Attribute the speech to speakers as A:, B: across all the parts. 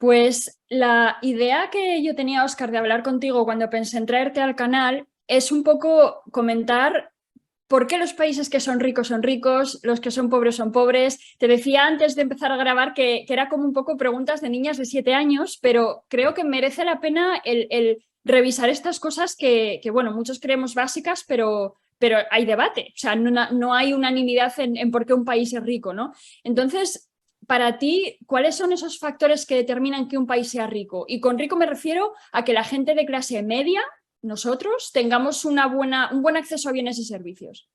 A: Pues la idea que yo tenía, Óscar, de hablar contigo cuando pensé en traerte al canal es un poco comentar por qué los países que son ricos, los que son pobres. Te decía antes de empezar a grabar que era como un poco preguntas de niñas de 7 años, pero creo que merece la pena el revisar estas cosas bueno, muchos creemos básicas, pero hay debate. O sea, no hay unanimidad en por qué un país es rico, ¿no? Entonces, para ti, ¿cuáles son esos factores que determinan que un país sea rico? Y con rico me refiero a que la gente de clase media, nosotros, tengamos un buen acceso a bienes y servicios.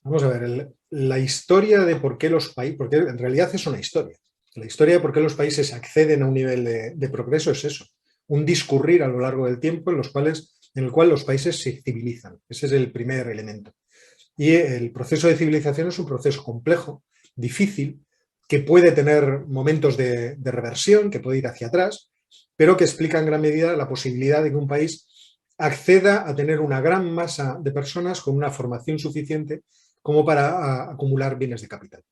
B: Vamos a ver, la historia de por qué los países, porque en realidad es una historia. La historia de por qué los países acceden a un nivel de progreso es eso, un discurrir a lo largo del tiempo en el cual los países se civilizan. Ese es el primer elemento. Y el proceso de civilización es un proceso complejo, difícil, que puede tener momentos de reversión, que puede ir hacia atrás, pero que explica en gran medida la posibilidad de que un país acceda a tener una gran masa de personas con una formación suficiente como para acumular bienes de capital,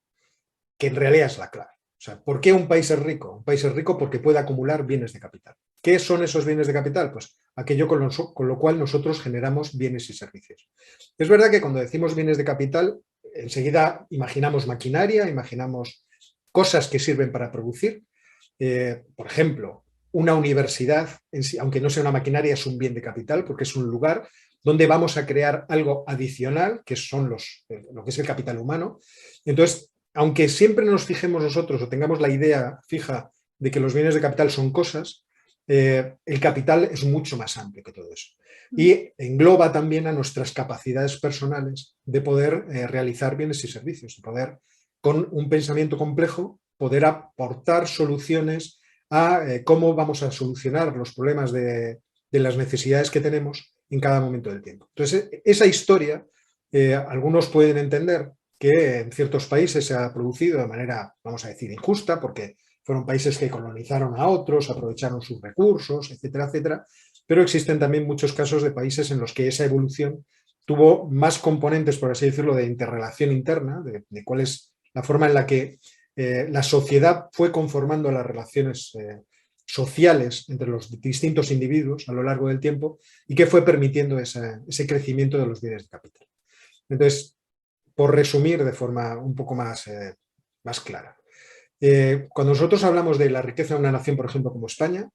B: que en realidad es la clave. O sea, ¿por qué un país es rico? Un país es rico porque puede acumular bienes de capital. ¿Qué son esos bienes de capital? Pues aquello con lo cual nosotros generamos bienes y servicios. Es verdad que cuando decimos bienes de capital, enseguida imaginamos maquinaria, imaginamos cosas que sirven para producir. Por ejemplo, una universidad, aunque no sea una maquinaria, es un bien de capital porque es un lugar donde vamos a crear algo adicional, que son lo que es el capital humano. Entonces, aunque siempre nos fijemos nosotros o tengamos la idea fija de que los bienes de capital son cosas, el capital es mucho más amplio que todo eso. Y engloba también a nuestras capacidades personales de poder realizar bienes y servicios, de poder, con un pensamiento complejo, poder aportar soluciones a cómo vamos a solucionar los problemas de las necesidades que tenemos en cada momento del tiempo. Entonces, esa historia, algunos pueden entender que en ciertos países se ha producido de manera, vamos a decir, injusta, porque fueron países que colonizaron a otros, aprovecharon sus recursos, etcétera, etcétera, pero existen también muchos casos de países en los que esa evolución tuvo más componentes, por así decirlo, de interrelación interna, de cuál es la forma en la que la sociedad fue conformando las relaciones sociales entre los distintos individuos a lo largo del tiempo y que fue permitiendo ese crecimiento de los bienes de capital. Entonces, por resumir de forma un poco más clara, cuando nosotros hablamos de la riqueza de una nación, por ejemplo, como España,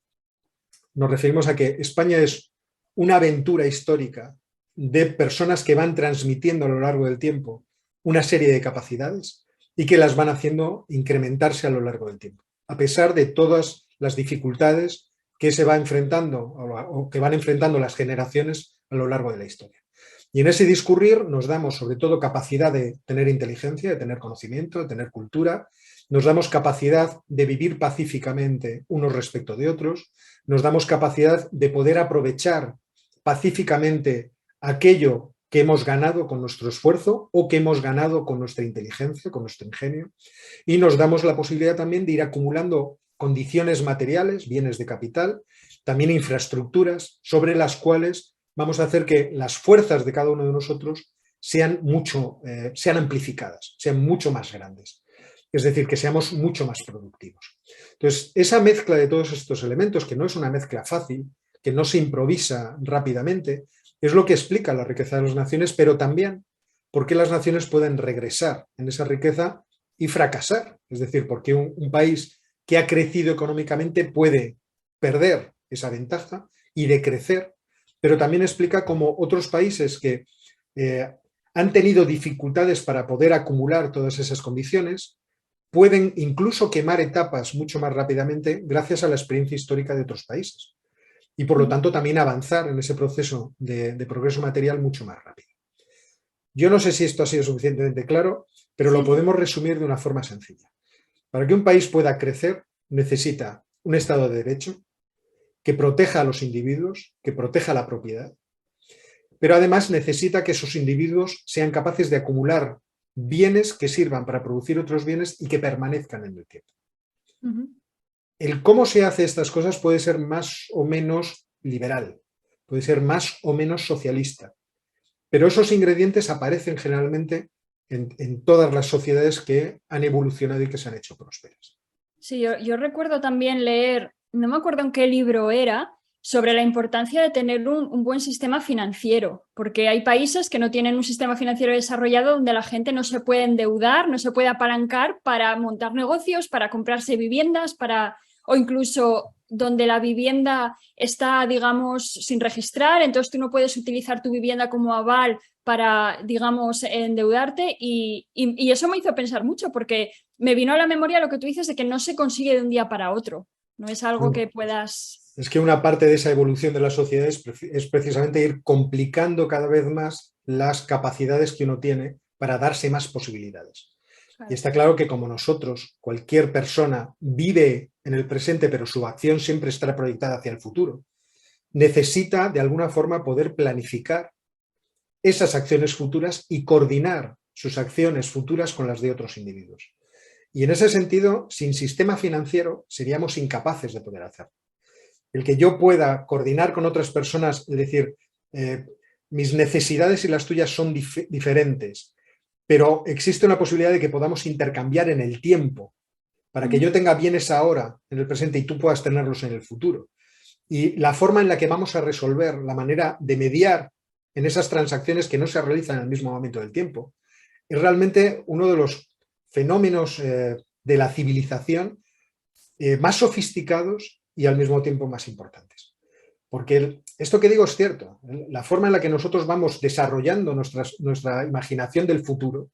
B: nos referimos a que España es una aventura histórica de personas que van transmitiendo a lo largo del tiempo una serie de capacidades y que las van haciendo incrementarse a lo largo del tiempo, a pesar de todas las dificultades que se va enfrentando o que van enfrentando las generaciones a lo largo de la historia. Y en ese discurrir nos damos sobre todo capacidad de tener inteligencia, de tener conocimiento, de tener cultura, nos damos capacidad de vivir pacíficamente unos respecto de otros, nos damos capacidad de poder aprovechar pacíficamente aquello que hemos ganado con nuestro esfuerzo o que hemos ganado con nuestra inteligencia, con nuestro ingenio, y nos damos la posibilidad también de ir acumulando condiciones materiales, bienes de capital, también infraestructuras sobre las cuales vamos a hacer que las fuerzas de cada uno de nosotros sean amplificadas, sean mucho más grandes. Es decir, que seamos mucho más productivos. Entonces, esa mezcla de todos estos elementos, que no es una mezcla fácil, que no se improvisa rápidamente, es lo que explica la riqueza de las naciones, pero también por qué las naciones pueden regresar en esa riqueza y fracasar. Es decir, por qué un país que ha crecido económicamente puede perder esa ventaja y decrecer, pero también explica cómo otros países que han tenido dificultades para poder acumular todas esas condiciones pueden incluso quemar etapas mucho más rápidamente gracias a la experiencia histórica de otros países y por lo tanto también avanzar en ese proceso de progreso material mucho más rápido. Yo no sé si esto ha sido suficientemente claro, pero lo podemos resumir de una forma sencilla. Para que un país pueda crecer necesita un Estado de Derecho que proteja a los individuos, que proteja la propiedad, pero además necesita que esos individuos sean capaces de acumular bienes que sirvan para producir otros bienes y que permanezcan en el tiempo. El cómo se hace estas cosas puede ser más o menos liberal, puede ser más o menos socialista, pero esos ingredientes aparecen generalmente en todas las sociedades que han evolucionado y que se han hecho prósperas.
A: Sí, yo recuerdo también leer, no me acuerdo en qué libro era, sobre la importancia de tener un buen sistema financiero, porque hay países que no tienen un sistema financiero desarrollado donde la gente no se puede endeudar, no se puede apalancar para montar negocios, para comprarse viviendas, o incluso donde la vivienda está, digamos, sin registrar, entonces tú no puedes utilizar tu vivienda como aval para, digamos, endeudarte y eso me hizo pensar mucho porque me vino a la memoria lo que tú dices de que no se consigue de un día para otro, no es algo que puedas...
B: Es que una parte de esa evolución de la sociedad es precisamente ir complicando cada vez más las capacidades que uno tiene para darse más posibilidades. Y está claro que como nosotros, cualquier persona vive en el presente, pero su acción siempre estará proyectada hacia el futuro, necesita de alguna forma poder planificar esas acciones futuras y coordinar sus acciones futuras con las de otros individuos. Y en ese sentido, sin sistema financiero, seríamos incapaces de poder hacerlo. El que yo pueda coordinar con otras personas, es decir, mis necesidades y las tuyas son diferentes, pero existe una posibilidad de que podamos intercambiar en el tiempo para que yo tenga bienes ahora en el presente y tú puedas tenerlos en el futuro. Y la forma en la que vamos a resolver, la manera de mediar en esas transacciones que no se realizan en el mismo momento del tiempo, es realmente uno de los fenómenos de la civilización más sofisticados y al mismo tiempo más importantes. Porque esto que digo es cierto, la forma en la que nosotros vamos desarrollando nuestra imaginación del futuro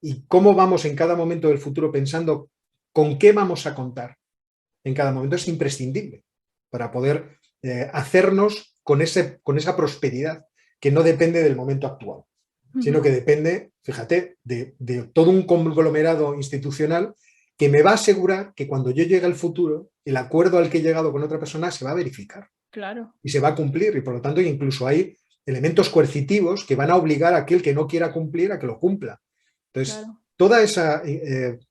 B: y cómo vamos en cada momento del futuro pensando con qué vamos a contar en cada momento es imprescindible para poder hacernos con esa prosperidad que no depende del momento actual, sino que depende, fíjate, de todo un conglomerado institucional que me va a asegurar que cuando yo llegue al futuro, el acuerdo al que he llegado con otra persona se va a verificar.
A: Claro.
B: Y se va a cumplir. Y por lo tanto, incluso hay elementos coercitivos que van a obligar a aquel que no quiera cumplir a que lo cumpla. Entonces, claro, toda esa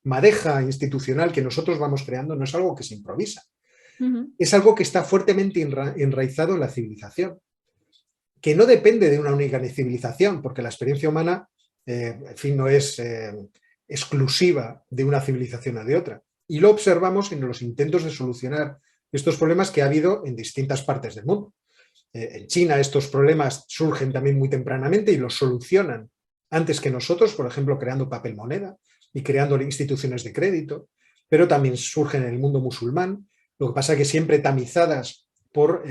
B: madeja institucional que nosotros vamos creando no es algo que se improvisa. Es algo que está fuertemente enraizado en la civilización, que no depende de una única civilización, porque la experiencia humana, en fin, no es exclusiva de una civilización o de otra. Y lo observamos en los intentos de solucionar estos problemas que ha habido en distintas partes del mundo. En China estos problemas surgen también muy tempranamente y los solucionan antes que nosotros, por ejemplo, creando papel moneda y creando instituciones de crédito, pero también surgen en el mundo musulmán, lo que pasa es que siempre tamizadas por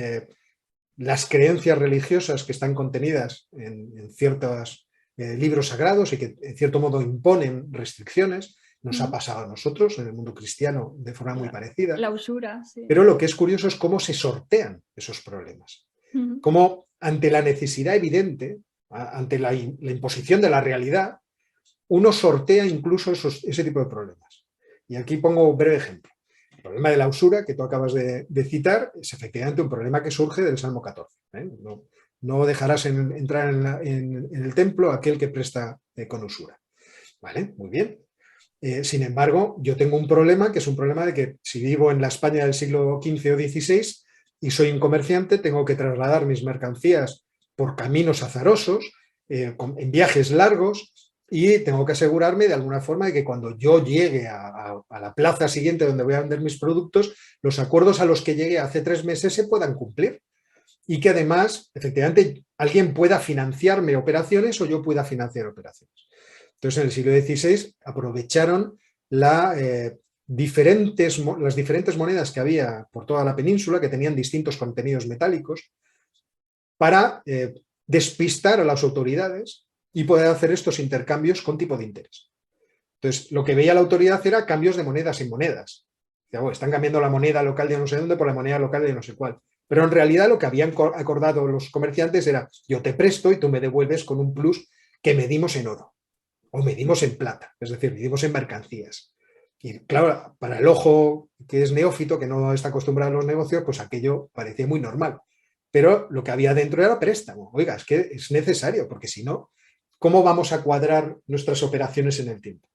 B: las creencias religiosas que están contenidas en ciertos libros sagrados y que en cierto modo imponen restricciones. Nos ha pasado a nosotros en el mundo cristiano de forma muy parecida.
A: La usura, sí.
B: Pero lo que es curioso es cómo se sortean esos problemas. Cómo ante la necesidad evidente, ante la imposición de la realidad, uno sortea incluso ese tipo de problemas. Y aquí pongo un breve ejemplo. El problema de la usura que tú acabas de citar es efectivamente un problema que surge del Salmo 14. No dejarás entrar en el templo aquel que presta con usura. ¿Vale? Muy bien. Sin embargo, yo tengo un problema que es un problema de que si vivo en la España del siglo XV o XVI y soy un comerciante, tengo que trasladar mis mercancías por caminos azarosos, en viajes largos, y tengo que asegurarme de alguna forma de que cuando yo llegue a la plaza siguiente donde voy a vender mis productos, los acuerdos a los que llegué hace 3 meses se puedan cumplir. Y que además, efectivamente, alguien pueda financiarme operaciones o yo pueda financiar operaciones. Entonces, en el siglo XVI aprovecharon las diferentes monedas que había por toda la península, que tenían distintos contenidos metálicos, para despistar a las autoridades y poder hacer estos intercambios con tipo de interés. Entonces, lo que veía la autoridad era cambios de monedas en monedas. Están cambiando la moneda local de no sé dónde por la moneda local de no sé cuál. Pero en realidad lo que habían acordado los comerciantes era yo te presto y tú me devuelves con un plus que medimos en oro o medimos en plata, es decir, medimos en mercancías. Y claro, para el ojo que es neófito, que no está acostumbrado a los negocios, pues aquello parecía muy normal. Pero lo que había dentro era préstamo. Oiga, es que es necesario, porque si no, ¿cómo vamos a cuadrar nuestras operaciones en el tiempo?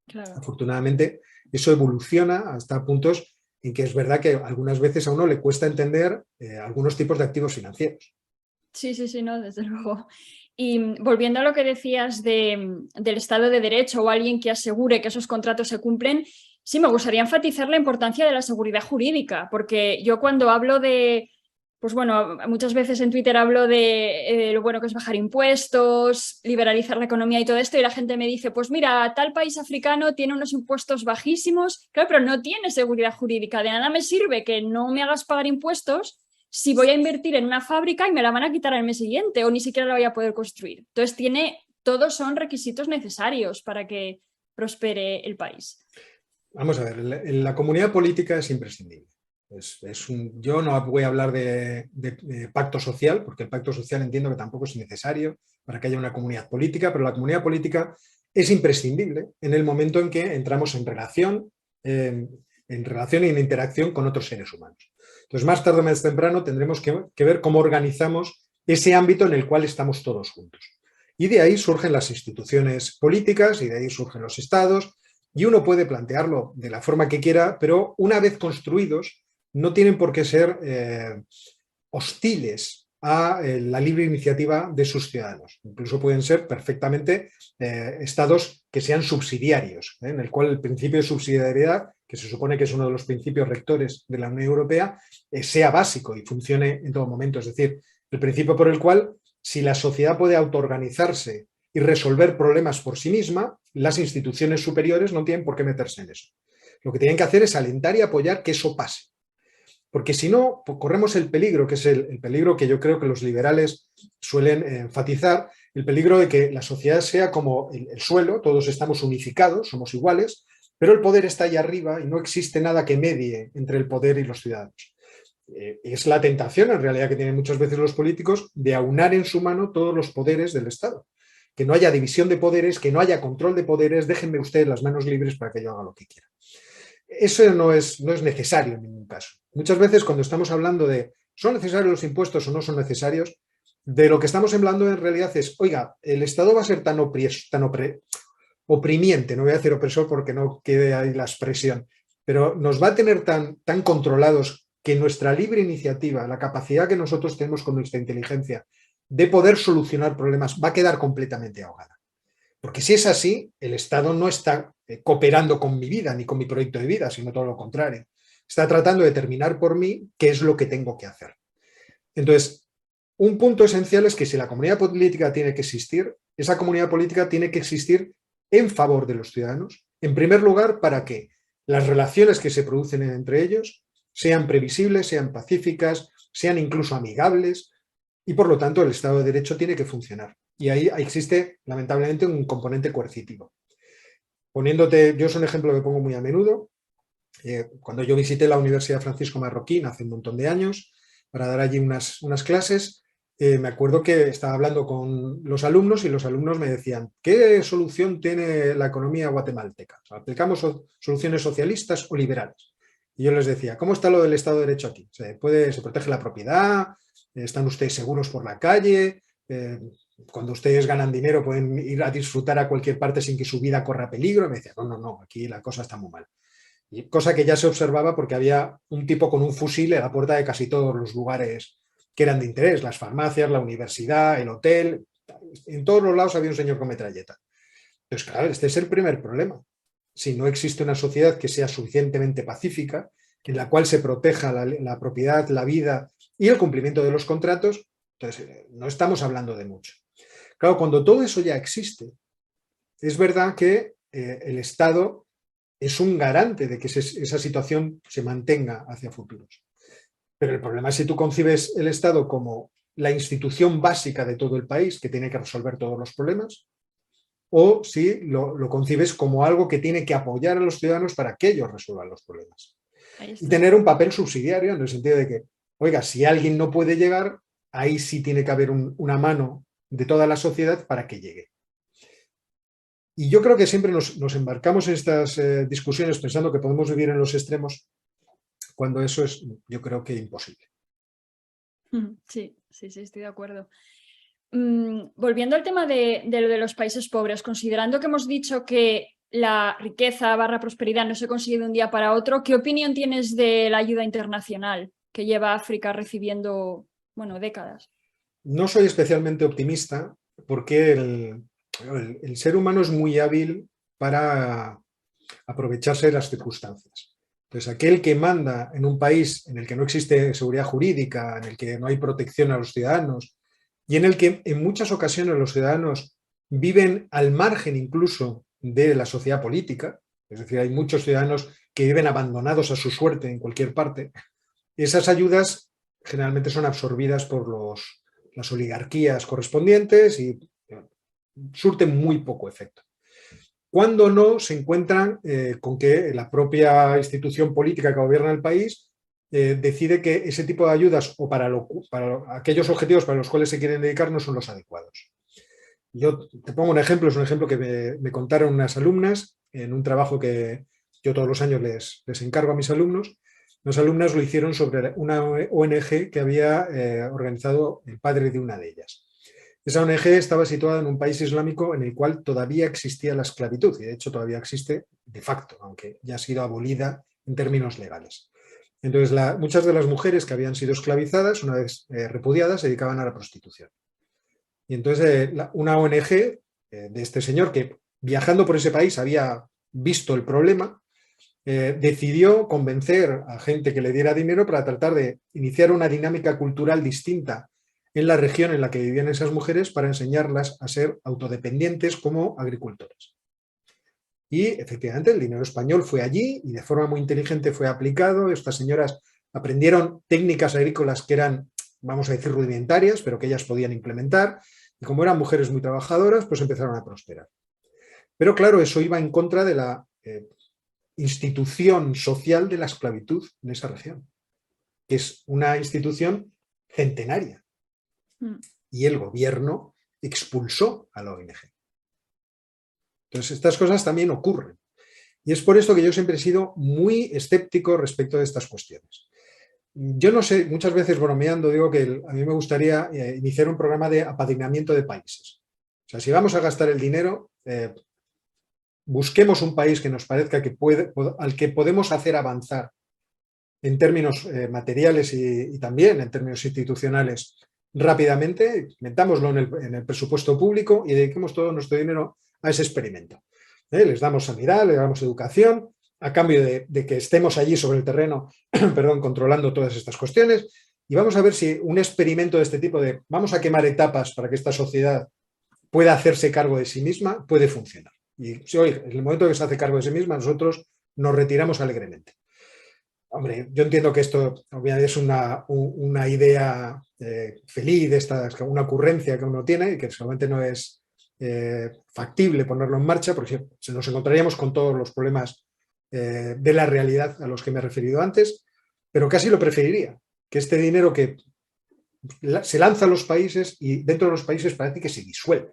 B: Claro. Afortunadamente, eso evoluciona hasta puntos en que es verdad que algunas veces a uno le cuesta entender algunos tipos de activos financieros.
A: Sí, no, desde luego. Y volviendo a lo que decías del Estado de Derecho o alguien que asegure que esos contratos se cumplen, Sí, me gustaría enfatizar la importancia de la seguridad jurídica, porque yo cuando hablo de, pues bueno, muchas veces en Twitter hablo de lo bueno que es bajar impuestos, liberalizar la economía y todo esto, y la gente me dice, pues mira, tal país africano tiene unos impuestos bajísimos, claro, pero no tiene seguridad jurídica. De nada me sirve que no me hagas pagar impuestos si voy a invertir en una fábrica y me la van a quitar al mes siguiente o ni siquiera la voy a poder construir. Entonces todos son requisitos necesarios para que prospere el país.
B: Vamos a ver, la comunidad política es imprescindible. Yo no voy a hablar de pacto social, porque el pacto social entiendo que tampoco es necesario para que haya una comunidad política, pero la comunidad política es imprescindible en el momento en que entramos en relación y en interacción con otros seres humanos. Entonces, más tarde o más temprano tendremos que ver cómo organizamos ese ámbito en el cual estamos todos juntos. Y de ahí surgen las instituciones políticas y de ahí surgen los estados. Y uno puede plantearlo de la forma que quiera, pero una vez construidos no tienen por qué ser hostiles a la libre iniciativa de sus ciudadanos. Incluso pueden ser perfectamente estados que sean subsidiarios, en el cual el principio de subsidiariedad, que se supone que es uno de los principios rectores de la Unión Europea, sea básico y funcione en todo momento. Es decir, el principio por el cual, si la sociedad puede autoorganizarse y resolver problemas por sí misma, las instituciones superiores no tienen por qué meterse en eso. Lo que tienen que hacer es alentar y apoyar que eso pase. Porque si no, corremos el peligro, que es el peligro que yo creo que los liberales suelen enfatizar, el peligro de que la sociedad sea como el suelo, todos estamos unificados, somos iguales, pero el poder está allá arriba y no existe nada que medie entre el poder y los ciudadanos. Es la tentación, en realidad, que tienen muchas veces los políticos de aunar en su mano todos los poderes del Estado. Que no haya división de poderes, que no haya control de poderes, déjenme ustedes las manos libres para que yo haga lo que quiera. Eso no es necesario en ningún caso. Muchas veces cuando estamos hablando de ¿son necesarios los impuestos o no son necesarios? De lo que estamos hablando en realidad es, oiga, el Estado va a ser tan oprimiente, no voy a decir opresor porque no quede ahí la expresión, pero nos va a tener tan controlados que nuestra libre iniciativa, la capacidad que nosotros tenemos con nuestra inteligencia de poder solucionar problemas, va a quedar completamente ahogada. Porque si es así, el Estado no está cooperando con mi vida ni con mi proyecto de vida, sino todo lo contrario. Está tratando de determinar por mí qué es lo que tengo que hacer. Entonces, un punto esencial es que si la comunidad política tiene que existir, esa comunidad política tiene que existir en favor de los ciudadanos. En primer lugar, para que las relaciones que se producen entre ellos sean previsibles, sean pacíficas, sean incluso amigables, y por lo tanto el Estado de Derecho tiene que funcionar. Y ahí existe, lamentablemente, un componente coercitivo. Yo es un ejemplo que pongo muy a menudo. Cuando yo visité la Universidad Francisco Marroquín hace un montón de años para dar allí unas clases, me acuerdo que estaba hablando con los alumnos y los alumnos me decían, ¿qué solución tiene la economía guatemalteca? ¿Aplicamos soluciones socialistas o liberales? Y yo les decía, ¿cómo está lo del Estado de Derecho aquí? ¿Se protege la propiedad? ¿Están ustedes seguros por la calle? Cuando ustedes ganan dinero pueden ir a disfrutar a cualquier parte sin que su vida corra peligro. Y me decía, no, aquí la cosa está muy mal. Y cosa que ya se observaba porque había un tipo con un fusil en la puerta de casi todos los lugares que eran de interés, las farmacias, la universidad, el hotel, en todos los lados había un señor con metralleta. Entonces, claro, este es el primer problema. Si no existe una sociedad que sea suficientemente pacífica, en la cual se proteja la propiedad, la vida y el cumplimiento de los contratos, entonces no estamos hablando de mucho. Claro, cuando todo eso ya existe, es verdad que el Estado es un garante de que esa situación se mantenga hacia futuros. Pero el problema es si tú concibes el Estado como la institución básica de todo el país que tiene que resolver todos los problemas, o si lo concibes como algo que tiene que apoyar a los ciudadanos para que ellos resuelvan los problemas. Y tener un papel subsidiario en el sentido de que, oiga, si alguien no puede llegar, ahí sí tiene que haber una mano de toda la sociedad para que llegue. Y yo creo que siempre nos embarcamos en estas discusiones pensando que podemos vivir en los extremos, cuando eso es, yo creo que imposible.
A: Sí, estoy de acuerdo. Volviendo al tema de lo de los países pobres, considerando que hemos dicho que la riqueza / prosperidad no se consigue de un día para otro, ¿qué opinión tienes de la ayuda internacional que lleva África recibiendo, décadas?
B: No soy especialmente optimista porque el ser humano es muy hábil para aprovecharse de las circunstancias. Entonces, aquel que manda en un país en el que no existe seguridad jurídica, en el que no hay protección a los ciudadanos y en el que en muchas ocasiones los ciudadanos viven al margen incluso de la sociedad política, es decir, hay muchos ciudadanos que viven abandonados a su suerte en cualquier parte, esas ayudas generalmente son absorbidas por las oligarquías correspondientes y surten muy poco efecto. Cuando no se encuentran con que la propia institución política que gobierna el país decide que ese tipo de ayudas o para aquellos objetivos para los cuales se quieren dedicar no son los adecuados. Yo te pongo un ejemplo, es un ejemplo que me contaron unas alumnas en un trabajo que yo todos los años les encargo a mis alumnos. Las alumnas lo hicieron sobre una ONG que había organizado el padre de una de ellas. Esa ONG estaba situada en un país islámico en el cual todavía existía la esclavitud y de hecho todavía existe de facto, aunque ya ha sido abolida en términos legales. Entonces muchas de las mujeres que habían sido esclavizadas, una vez repudiadas, se dedicaban a la prostitución. Y entonces una ONG de este señor que viajando por ese país había visto el problema, decidió convencer a gente que le diera dinero para tratar de iniciar una dinámica cultural distinta en la región en la que vivían esas mujeres para enseñarlas a ser autodependientes como agricultoras. Y efectivamente el dinero español fue allí y de forma muy inteligente fue aplicado. Estas señoras aprendieron técnicas agrícolas que eran, vamos a decir, rudimentarias, pero que ellas podían implementar. Y como eran mujeres muy trabajadoras, pues empezaron a prosperar. Pero claro, eso iba en contra de la institución social de la esclavitud en esa región, que es una institución centenaria. Y el gobierno expulsó a la ONG. Entonces, estas cosas también ocurren. Y es por esto que yo siempre he sido muy escéptico respecto de estas cuestiones. Yo no sé, muchas veces bromeando digo que a mí me gustaría iniciar un programa de apadrinamiento de países. O sea, si vamos a gastar el dinero, busquemos un país que nos parezca al que podemos hacer avanzar en términos materiales y también en términos institucionales rápidamente, metámoslo en el presupuesto público y dediquemos todo nuestro dinero a ese experimento. Les damos sanidad, les damos educación, a cambio de que estemos allí sobre el terreno, perdón, controlando todas estas cuestiones, y vamos a ver si un experimento de este tipo de vamos a quemar etapas para que esta sociedad pueda hacerse cargo de sí misma, puede funcionar. Y si hoy, en el momento que se hace cargo de sí misma, nosotros nos retiramos alegremente. Hombre, yo entiendo que esto obviamente es una idea feliz, una ocurrencia que uno tiene y que solamente no es factible ponerlo en marcha porque nos encontraríamos con todos los problemas de la realidad a los que me he referido antes, pero casi lo preferiría, que este dinero que se lanza a los países y dentro de los países parece que se disuelve.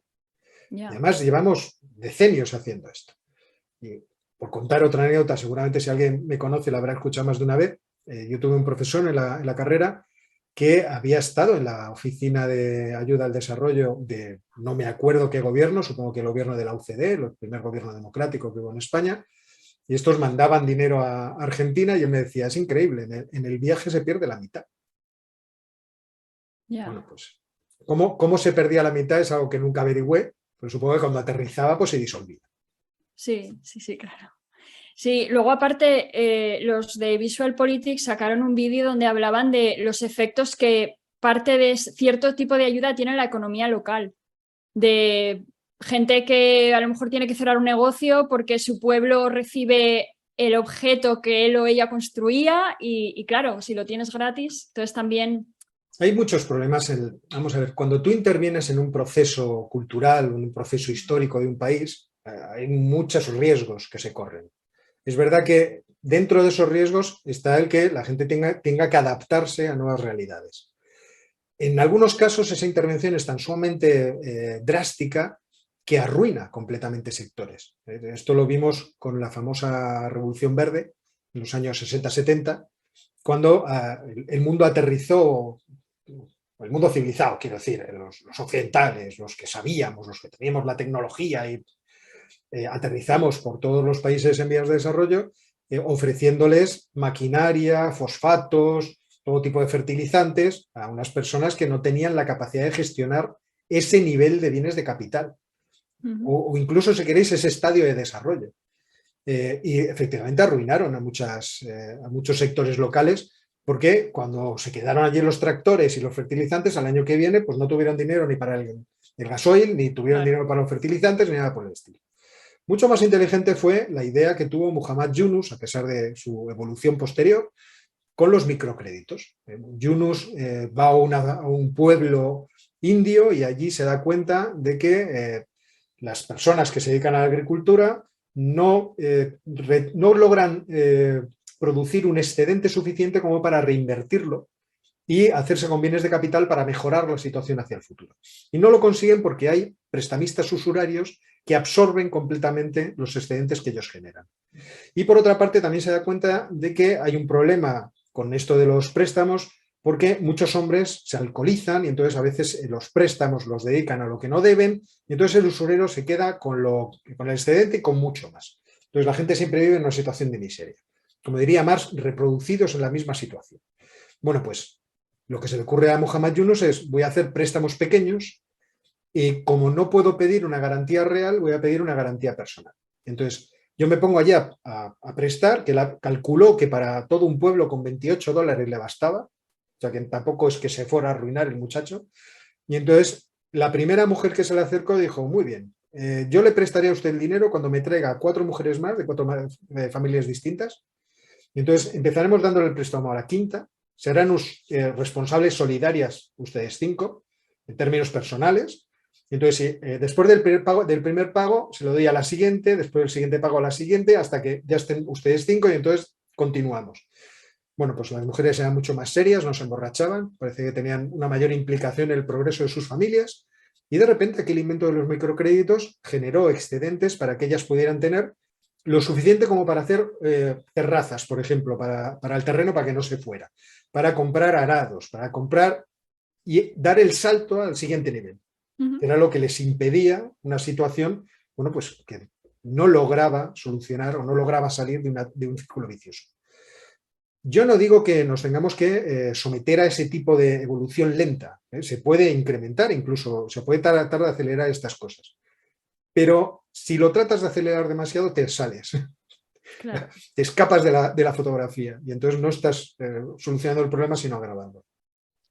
B: Yeah. Y además llevamos decenios haciendo esto. Y por contar otra anécdota, seguramente si alguien me conoce la habrá escuchado más de una vez, yo tuve un profesor en la carrera que había estado en la oficina de ayuda al desarrollo de no me acuerdo qué gobierno, supongo que el gobierno de la UCD, el primer gobierno democrático que hubo en España, y estos mandaban dinero a Argentina y él me decía, es increíble, en el viaje se pierde la mitad. Yeah. Bueno, pues, ¿cómo se perdía la mitad? Es algo que nunca averigüé, pero supongo que cuando aterrizaba pues se disolvía.
A: Sí, claro. Sí, luego aparte los de Visual Politics sacaron un vídeo donde hablaban de los efectos que parte de cierto tipo de ayuda tiene en la economía local. De gente que a lo mejor tiene que cerrar un negocio porque su pueblo recibe el objeto que él o ella construía y claro, si lo tienes gratis, entonces también...
B: Hay muchos problemas. Vamos a ver, cuando tú intervienes en un proceso cultural, en un proceso histórico de un país, hay muchos riesgos que se corren. Es verdad que dentro de esos riesgos está el que la gente tenga que adaptarse a nuevas realidades. En algunos casos esa intervención es tan sumamente drástica que arruina completamente sectores. Esto lo vimos con la famosa Revolución Verde en los años 60-70, cuando el mundo aterrizó, el mundo civilizado, quiero decir, los occidentales, los que sabíamos, los que teníamos la tecnología y aterrizamos por todos los países en vías de desarrollo ofreciéndoles maquinaria, fosfatos, todo tipo de fertilizantes a unas personas que no tenían la capacidad de gestionar ese nivel de bienes de capital o incluso, si queréis, ese estadio de desarrollo. y efectivamente arruinaron a muchos sectores locales, porque cuando se quedaron allí los tractores y los fertilizantes, al año que viene pues no tuvieron dinero ni para el gasoil, ni tuvieron dinero para los fertilizantes, ni nada por el estilo. Mucho más inteligente fue la idea que tuvo Muhammad Yunus, a pesar de su evolución posterior, con los microcréditos. Yunus va a un pueblo indio y allí se da cuenta de que las personas que se dedican a la agricultura no logran producir un excedente suficiente como para reinvertirlo y hacerse con bienes de capital para mejorar la situación hacia el futuro. Y no lo consiguen porque hay prestamistas usurarios que absorben completamente los excedentes que ellos generan. Y por otra parte también se da cuenta de que hay un problema con esto de los préstamos, porque muchos hombres se alcoholizan y entonces a veces los préstamos los dedican a lo que no deben y entonces el usurero se queda con el excedente y con mucho más. Entonces la gente siempre vive en una situación de miseria. Como diría Marx, reproducidos en la misma situación. Bueno, pues lo que se le ocurre a Muhammad Yunus es: voy a hacer préstamos pequeños y como no puedo pedir una garantía real, voy a pedir una garantía personal. Entonces yo me pongo allá a prestar, que calculó que para todo un pueblo con $28 le bastaba, o sea que tampoco es que se fuera a arruinar el muchacho. Y entonces la primera mujer que se le acercó dijo: muy bien, yo le prestaría a usted el dinero cuando me traiga 4 mujeres más de 4 familias distintas. Y entonces empezaremos dándole el préstamo a la quinta, serán responsables solidarias ustedes 5, en términos personales. Entonces, después del primer pago, se lo doy a la siguiente, después del siguiente pago a la siguiente, hasta que ya estén ustedes 5 y entonces continuamos. Bueno, pues las mujeres eran mucho más serias, no se emborrachaban, parece que tenían una mayor implicación en el progreso de sus familias y de repente aquel invento de los microcréditos generó excedentes para que ellas pudieran tener lo suficiente como para hacer terrazas, por ejemplo, para el terreno, para que no se fuera, para comprar arados, para comprar y dar el salto al siguiente nivel. Era lo que les impedía una situación, bueno, pues que no lograba solucionar o no lograba salir de un círculo vicioso. Yo no digo que nos tengamos que someter a ese tipo de evolución lenta, se puede incrementar, incluso se puede tratar de acelerar estas cosas, pero si lo tratas de acelerar demasiado te sales, claro. Te escapas de la fotografía y entonces no estás solucionando el problema sino agravando.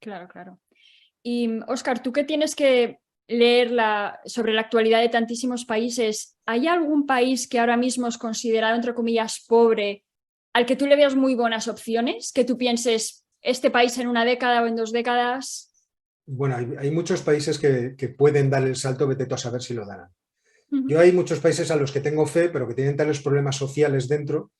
A: Claro, claro. Y Óscar, tú que tienes que leer sobre la actualidad de tantísimos países, ¿hay algún país que ahora mismo es considerado, entre comillas, pobre, al que tú le veas muy buenas opciones? Que tú pienses, este país en una década o en 2 décadas...
B: Bueno, hay muchos países que pueden dar el salto, vete tú a saber si lo darán. Yo hay muchos países a los que tengo fe, pero que tienen tales problemas sociales dentro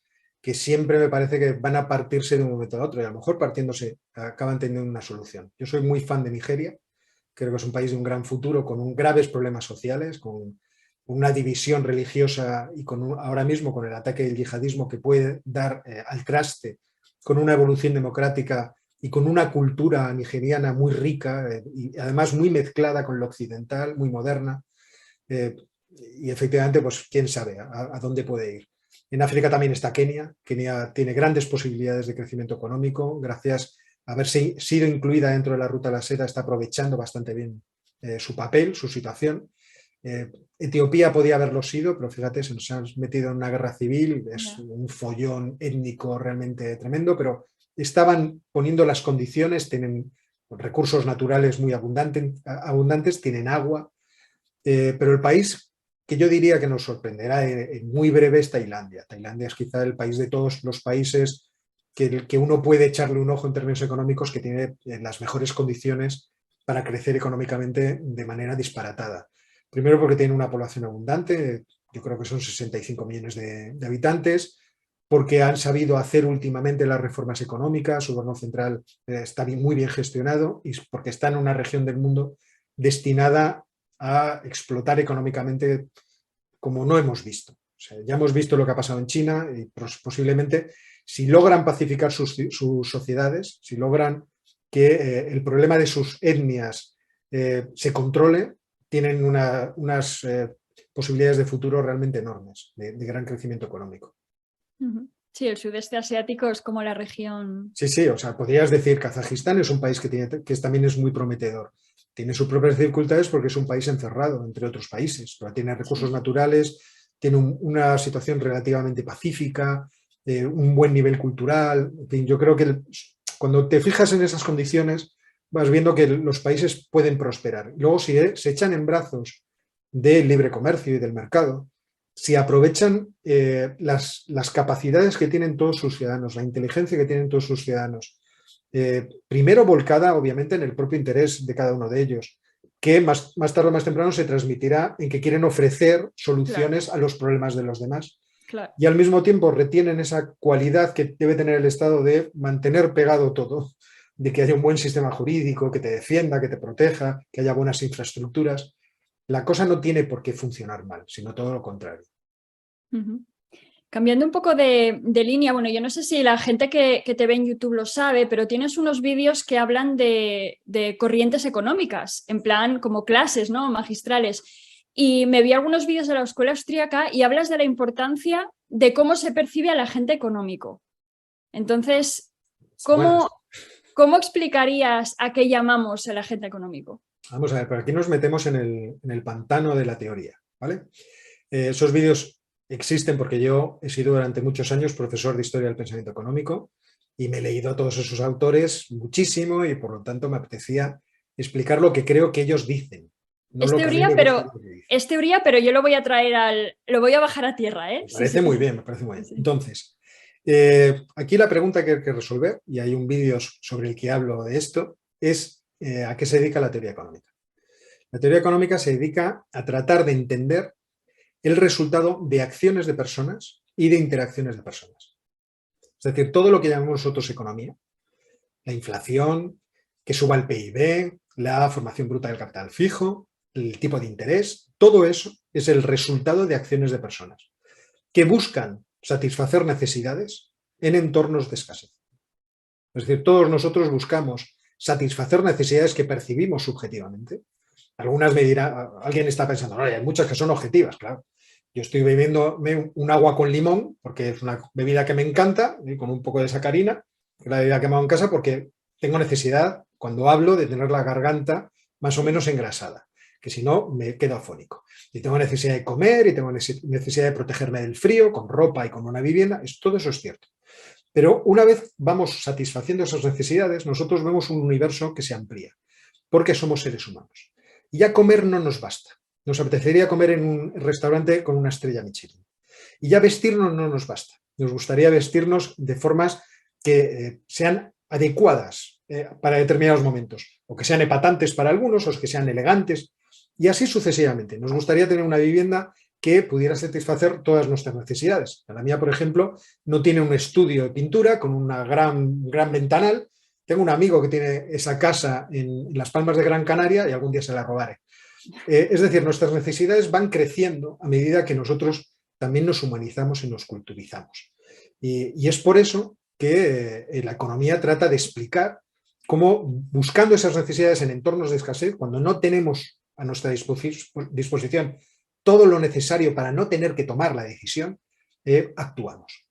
B: que siempre me parece que van a partirse de un momento a otro y a lo mejor partiéndose acaban teniendo una solución. Yo soy muy fan de Nigeria, creo que es un país de un gran futuro con graves problemas sociales, con una división religiosa y ahora mismo con el ataque del yihadismo que puede dar al traste con una evolución democrática y con una cultura nigeriana muy rica y además muy mezclada con lo occidental, muy moderna. Y efectivamente, pues quién sabe a dónde puede ir. En África también está Kenia. Kenia tiene grandes posibilidades de crecimiento económico. Gracias a haber sido incluida dentro de la Ruta de la Seda, está aprovechando bastante bien su papel, su situación. Etiopía podía haberlo sido, pero fíjate, se nos han metido en una guerra civil, es un follón étnico realmente tremendo, pero estaban poniendo las condiciones, tienen recursos naturales muy abundantes, tienen agua, pero el país que yo diría que nos sorprenderá en muy breve es Tailandia. Tailandia es quizá el país de todos los países que uno puede echarle un ojo en términos económicos, que tiene las mejores condiciones para crecer económicamente de manera disparatada. Primero porque tiene una población abundante, yo creo que son 65 millones de habitantes, porque han sabido hacer últimamente las reformas económicas, su gobierno central está muy bien gestionado y porque está en una región del mundo destinada a explotar económicamente como no hemos visto. O sea, ya hemos visto lo que ha pasado en China y posiblemente si logran pacificar sus sociedades, si logran que el problema de sus etnias se controle, tienen unas posibilidades de futuro realmente enormes, de gran crecimiento económico.
A: Sí, el sudeste asiático es como la región...
B: Sí, o sea, podrías decir Kazajistán es un país que también es muy prometedor. Tiene sus propias dificultades porque es un país encerrado entre otros países, pero tiene recursos naturales, tiene una situación relativamente pacífica, un buen nivel cultural. En fin, yo creo que cuando te fijas en esas condiciones vas viendo que los países pueden prosperar. Luego, si se echan en brazos del libre comercio y del mercado, si aprovechan las capacidades que tienen todos sus ciudadanos, la inteligencia que tienen todos sus ciudadanos, primero volcada obviamente en el propio interés de cada uno de ellos, que más tarde o más temprano se transmitirá en que quieren ofrecer soluciones a los problemas de los demás.
A: Claro.
B: Y al mismo tiempo retienen esa cualidad que debe tener el Estado de mantener pegado todo, de que haya un buen sistema jurídico, que te defienda, que te proteja, que haya buenas infraestructuras. La cosa no tiene por qué funcionar mal, sino todo lo contrario.
A: Uh-huh. Cambiando un poco de línea, bueno, yo no sé si la gente que te ve en YouTube lo sabe, pero tienes unos vídeos que hablan de corrientes económicas, en plan como clases, ¿no? Magistrales. Y me vi algunos vídeos de la escuela austríaca y hablas de la importancia de cómo se percibe al agente económico. Entonces, ¿cómo explicarías a qué llamamos el agente económico?
B: Vamos a ver, pero aquí nos metemos en el pantano de la teoría, ¿vale? Esos vídeos existen porque yo he sido durante muchos años profesor de Historia del Pensamiento Económico y me he leído a todos esos autores muchísimo y por lo tanto me apetecía explicar lo que creo que ellos dicen. No
A: Es
B: lo que a mí me gusta lo que dicen.
A: Es teoría, pero yo lo voy a traer lo voy a bajar a tierra, ¿eh?
B: Me parece muy bien, me parece muy bien.
A: Sí.
B: Entonces, aquí la pregunta que hay que resolver, y hay un vídeo sobre el que hablo de esto, es ¿a qué se dedica la teoría económica? La teoría económica se dedica a tratar de entender el resultado de acciones de personas y de interacciones de personas. Es decir, todo lo que llamamos nosotros economía, la inflación, que suba el PIB, la formación bruta del capital fijo, el tipo de interés, todo eso es el resultado de acciones de personas que buscan satisfacer necesidades en entornos de escasez. Es decir, todos nosotros buscamos satisfacer necesidades que percibimos subjetivamente. Algunas me dirán, alguien está pensando, no, hay muchas que son objetivas, claro. Yo estoy bebiendo un agua con limón porque es una bebida que me encanta, con un poco de sacarina, que es la bebida que me hago en casa porque tengo necesidad, cuando hablo, de tener la garganta más o menos engrasada, que si no me quedo afónico. Y tengo necesidad de comer y tengo necesidad de protegerme del frío, con ropa y con una vivienda, todo eso es cierto. Pero una vez vamos satisfaciendo esas necesidades, nosotros vemos un universo que se amplía, porque somos seres humanos. Y ya comer no nos basta. Nos apetecería comer en un restaurante con una estrella Michelin. Y ya vestirnos no nos basta. Nos gustaría vestirnos de formas que sean adecuadas para determinados momentos, o que sean epatantes para algunos, o que sean elegantes, y así sucesivamente. Nos gustaría tener una vivienda que pudiera satisfacer todas nuestras necesidades. La mía, por ejemplo, no tiene un estudio de pintura con una gran ventanal. Tengo un amigo que tiene esa casa en Las Palmas de Gran Canaria y algún día se la robaré. Es decir, nuestras necesidades van creciendo a medida que nosotros también nos humanizamos y nos culturizamos. Y es por eso que la economía trata de explicar cómo, buscando esas necesidades en entornos de escasez, cuando no tenemos a nuestra disposición todo lo necesario para no tener que tomar la decisión, actuamos.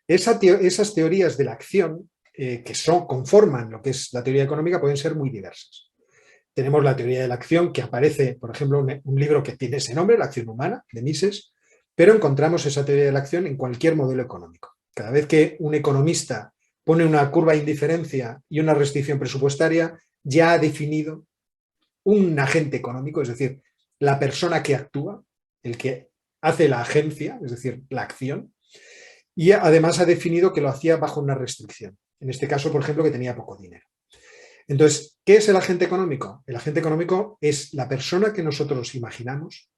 B: Esas teorías de la acción que conforman lo que es la teoría económica pueden ser muy diversas. Tenemos la teoría de la acción que aparece, por ejemplo, un libro que tiene ese nombre, La acción humana, de Mises, pero encontramos esa teoría de la acción en cualquier modelo económico. Cada vez que un economista pone una curva de indiferencia y una restricción presupuestaria, ya ha definido un agente económico, es decir, la persona que actúa, el que hace la agencia, es decir, la acción, y además ha definido que lo hacía bajo una restricción. En este caso, por ejemplo, que tenía poco dinero. Entonces, ¿qué es el agente económico? El agente económico es la persona que nosotros imaginamos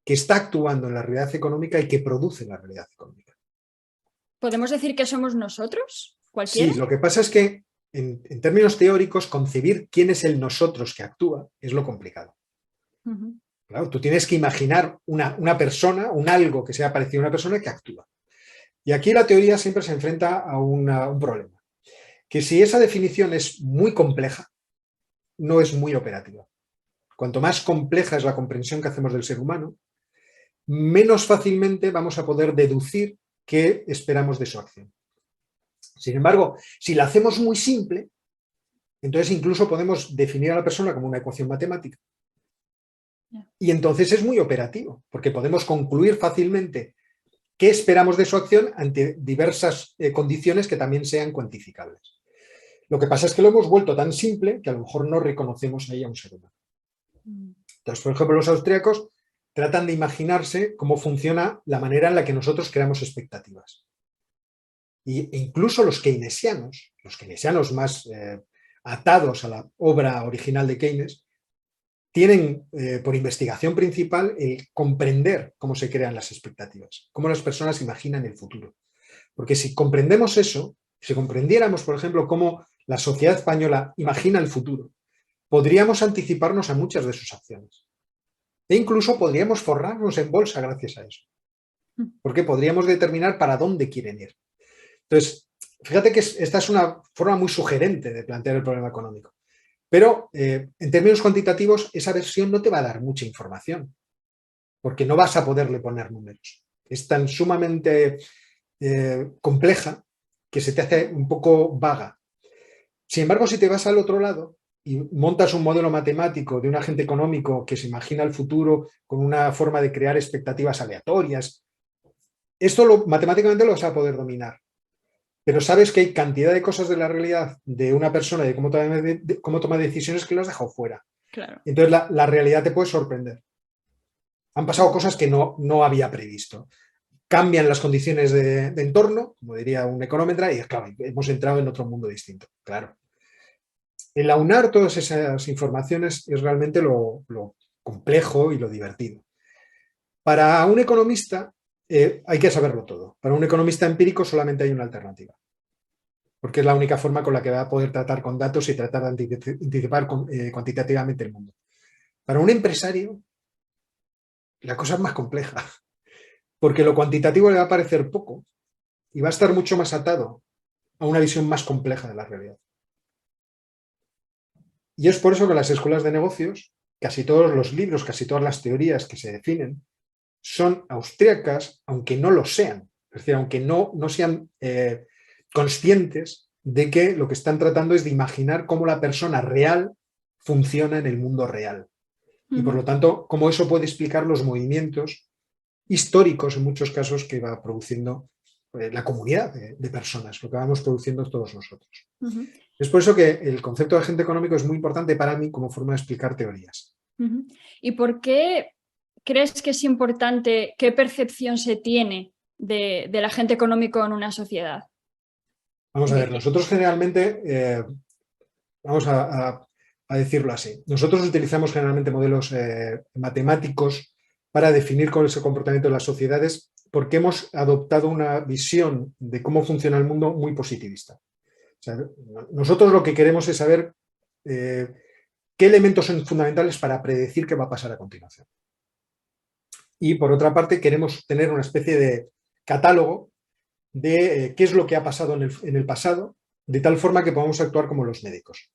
B: que está actuando en la realidad económica y que produce la realidad económica.
A: ¿Podemos decir que somos nosotros? ¿Cualquiera?
B: Sí, lo que pasa es que en términos teóricos, concebir quién es el nosotros que actúa es lo complicado. Uh-huh. Claro, tú tienes que imaginar una persona, un algo que sea parecido a una persona que actúa. Y aquí la teoría siempre se enfrenta a un problema. Que si esa definición es muy compleja, no es muy operativa. Cuanto más compleja es la comprensión que hacemos del ser humano, menos fácilmente vamos a poder deducir qué esperamos de su acción. Sin embargo, si la hacemos muy simple, entonces incluso podemos definir a la persona como una ecuación matemática. Y entonces es muy operativo, porque podemos concluir fácilmente qué esperamos de su acción ante diversas condiciones que también sean cuantificables. Lo que pasa es que lo hemos vuelto tan simple que a lo mejor no reconocemos ahí a un ser humano. Entonces, por ejemplo, los austríacos tratan de imaginarse cómo funciona la manera en la que nosotros creamos expectativas. E incluso los keynesianos más atados a la obra original de Keynes, tienen por investigación principal el comprender cómo se crean las expectativas, cómo las personas imaginan el futuro. Porque si comprendemos eso, si comprendiéramos, por ejemplo, cómo la sociedad española imagina el futuro, podríamos anticiparnos a muchas de sus acciones. E incluso podríamos forrarnos en bolsa gracias a eso. Porque podríamos determinar para dónde quieren ir. Entonces, fíjate que esta es una forma muy sugerente de plantear el problema económico. Pero en términos cuantitativos, esa versión no te va a dar mucha información, porque no vas a poderle poner números. Es tan sumamente compleja que se te hace un poco vaga. Sin embargo, si te vas al otro lado y montas un modelo matemático de un agente económico que se imagina el futuro con una forma de crear expectativas aleatorias, esto matemáticamente lo vas a poder dominar. Pero sabes que hay cantidad de cosas de la realidad de una persona, de cómo toma decisiones, que lo has dejado fuera.
A: Claro.
B: Entonces la realidad te puede sorprender. Han pasado cosas que no había previsto. Cambian las condiciones de entorno, como diría un económetra, y claro, hemos entrado en otro mundo distinto. Claro. El aunar todas esas informaciones es realmente lo complejo y lo divertido. Para un economista hay que saberlo todo. Para un economista empírico solamente hay una alternativa, porque es la única forma con la que va a poder tratar con datos y tratar de anticipar cuantitativamente el mundo. Para un empresario, la cosa es más compleja, porque lo cuantitativo le va a parecer poco y va a estar mucho más atado a una visión más compleja de la realidad. Y es por eso que las escuelas de negocios, casi todos los libros, casi todas las teorías que se definen, son austríacas, aunque no lo sean. Es decir, aunque no sean conscientes de que lo que están tratando es de imaginar cómo la persona real funciona en el mundo real. Y por lo tanto, cómo eso puede explicar los movimientos históricos, en muchos casos, que va produciendo la comunidad de personas, lo que vamos produciendo todos nosotros. Es por eso que el concepto de agente económico es muy importante para mí como forma de explicar teorías.
A: ¿Y por qué crees que es importante qué percepción se tiene del agente económico en una sociedad?
B: Vamos a ver, nosotros generalmente, vamos a decirlo así, nosotros utilizamos generalmente modelos matemáticos para definir cuál es el comportamiento de las sociedades, porque hemos adoptado una visión de cómo funciona el mundo muy positivista. O sea, nosotros lo que queremos es saber qué elementos son fundamentales para predecir qué va a pasar a continuación. Y por otra parte, queremos tener una especie de catálogo de qué es lo que ha pasado en el pasado, de tal forma que podamos actuar como los médicos.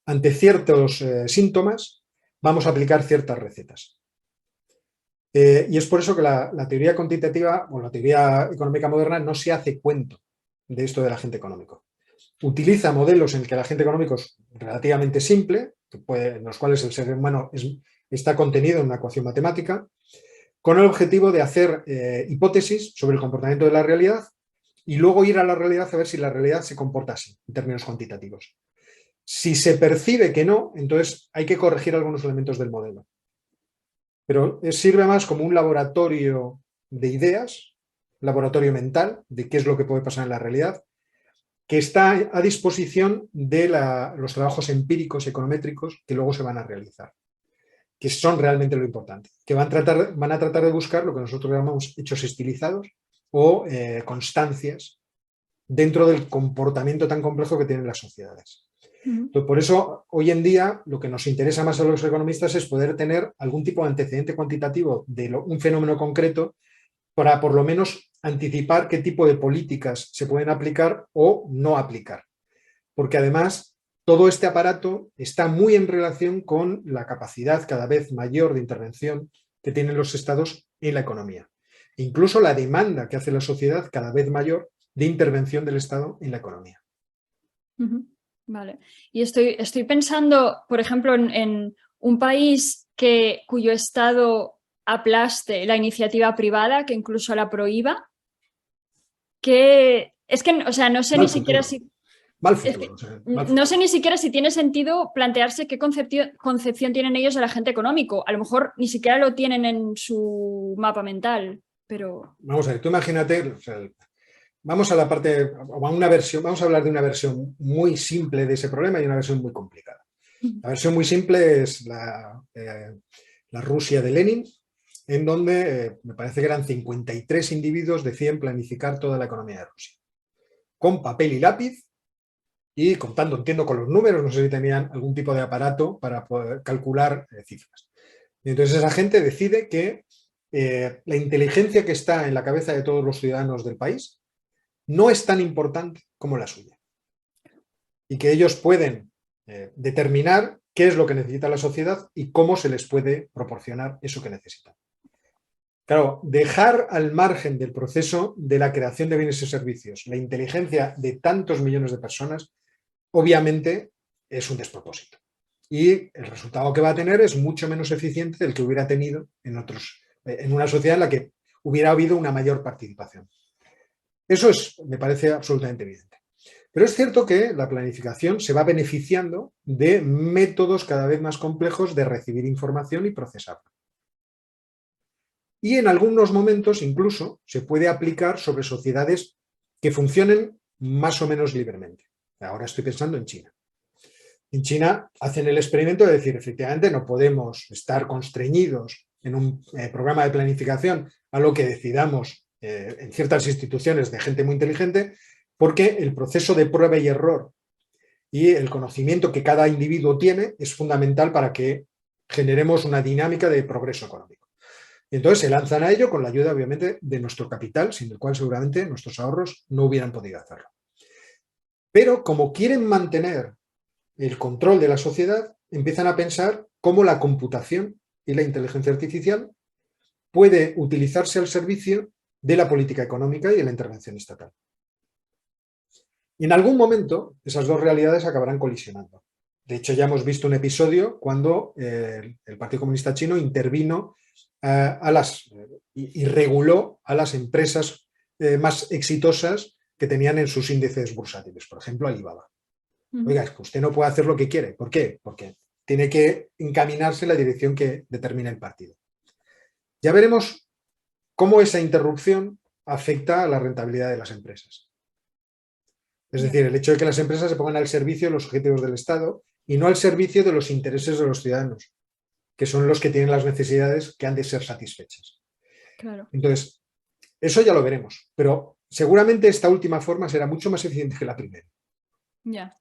B: Ante ciertos síntomas, vamos a aplicar ciertas recetas. Y es por eso que la teoría cuantitativa o la teoría económica moderna no se hace cuento de esto del agente económico. Utiliza modelos en el que el agente económico es relativamente simple, en los cuales el ser humano está contenido en una ecuación matemática, con el objetivo de hacer hipótesis sobre el comportamiento de la realidad y luego ir a la realidad a ver si la realidad se comporta así, en términos cuantitativos. Si se percibe que no, entonces hay que corregir algunos elementos del modelo. Pero sirve más como un laboratorio de ideas, laboratorio mental, de qué es lo que puede pasar en la realidad, que está a disposición de los trabajos empíricos econométricos que luego se van a realizar, que son realmente lo importante, que van a tratar de buscar lo que nosotros llamamos hechos estilizados o constancias dentro del comportamiento tan complejo que tienen las sociedades. Entonces, por eso, hoy en día, lo que nos interesa más a los economistas es poder tener algún tipo de antecedente cuantitativo de un fenómeno concreto para, por lo menos, anticipar qué tipo de políticas se pueden aplicar o no aplicar. Porque, además, todo este aparato está muy en relación con la capacidad cada vez mayor de intervención que tienen los estados en la economía. E incluso la demanda que hace la sociedad cada vez mayor de intervención del Estado en la economía.
A: Vale. Y estoy pensando, por ejemplo, en un país cuyo Estado aplaste la iniciativa privada, que incluso la prohíba? Que es que, o sea, no sé
B: Mal
A: ni siquiera
B: futuro.
A: si...
B: Mal
A: Es
B: futuro.
A: que
B: O sea, mal
A: no
B: futuro.
A: sé ni siquiera si tiene sentido plantearse qué concepción tienen ellos del agente económico. A lo mejor ni siquiera lo tienen en su mapa mental, pero...
B: Vamos a ver, tú imagínate, o sea, vamos a la parte, o a una versión, vamos a hablar de una versión muy simple de ese problema y una versión muy complicada. La versión muy simple es la Rusia de Lenin, en donde me parece que eran 53 individuos deciden planificar toda la economía de Rusia, con papel y lápiz y contando, entiendo, con los números, no sé si tenían algún tipo de aparato para poder calcular cifras. Y entonces esa gente decide que la inteligencia que está en la cabeza de todos los ciudadanos del país no es tan importante como la suya. Y que ellos pueden determinar qué es lo que necesita la sociedad y cómo se les puede proporcionar eso que necesitan. Claro, dejar al margen del proceso de la creación de bienes y servicios la inteligencia de tantos millones de personas, obviamente es un despropósito. Y el resultado que va a tener es mucho menos eficiente del que hubiera tenido en una sociedad en la que hubiera habido una mayor participación. Eso me parece absolutamente evidente. Pero es cierto que la planificación se va beneficiando de métodos cada vez más complejos de recibir información y procesarla. Y en algunos momentos incluso se puede aplicar sobre sociedades que funcionen más o menos libremente. Ahora estoy pensando en China. En China hacen el experimento de decir, efectivamente, no podemos estar constreñidos en un programa de planificación a lo que decidamos en ciertas instituciones de gente muy inteligente, porque el proceso de prueba y error y el conocimiento que cada individuo tiene es fundamental para que generemos una dinámica de progreso económico. Y entonces se lanzan a ello con la ayuda, obviamente, de nuestro capital, sin el cual seguramente nuestros ahorros no hubieran podido hacerlo. Pero como quieren mantener el control de la sociedad, empiezan a pensar cómo la computación y la inteligencia artificial puede utilizarse al servicio de la política económica y de la intervención estatal. Y en algún momento esas dos realidades acabarán colisionando. De hecho, ya hemos visto un episodio cuando el Partido Comunista Chino intervino y reguló a las empresas más exitosas que tenían en sus índices bursátiles, por ejemplo, Alibaba. Oiga, es que usted no puede hacer lo que quiere. ¿Por qué? Porque tiene que encaminarse en la dirección que determina el partido. Ya veremos cómo esa interrupción afecta a la rentabilidad de las empresas. Es decir, el hecho de que las empresas se pongan al servicio de los objetivos del Estado y no al servicio de los intereses de los ciudadanos, que son los que tienen las necesidades que han de ser satisfechas.
A: Claro.
B: Entonces, eso ya lo veremos, pero seguramente esta última forma será mucho más eficiente que la primera.
A: Ya.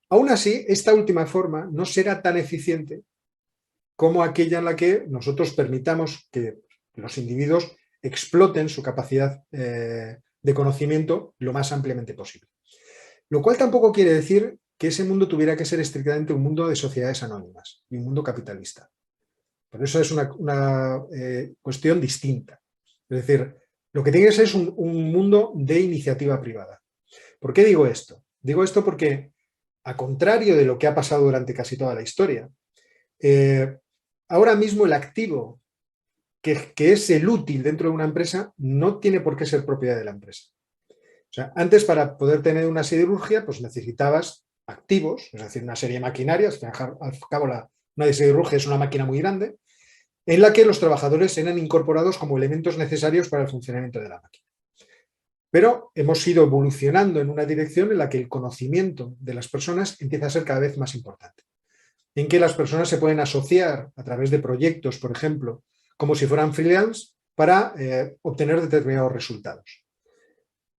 B: Aún así, esta última forma no será tan eficiente como aquella en la que nosotros permitamos que los individuos exploten su capacidad de conocimiento lo más ampliamente posible. Lo cual tampoco quiere decir que ese mundo tuviera que ser estrictamente un mundo de sociedades anónimas y un mundo capitalista. Por eso es una cuestión distinta. Es decir, lo que tiene que ser es un mundo de iniciativa privada. ¿Por qué digo esto? Digo esto porque, a contrario de lo que ha pasado durante casi toda la historia, ahora mismo el activo que es el útil dentro de una empresa no tiene por qué ser propiedad de la empresa. O sea, antes para poder tener una siderurgia pues necesitabas activos, es decir, una serie de maquinarias, al cabo una siderurgia es una máquina muy grande, en la que los trabajadores eran incorporados como elementos necesarios para el funcionamiento de la máquina. Pero hemos ido evolucionando en una dirección en la que el conocimiento de las personas empieza a ser cada vez más importante, en que las personas se pueden asociar a través de proyectos, por ejemplo, como si fueran freelance, para obtener determinados resultados.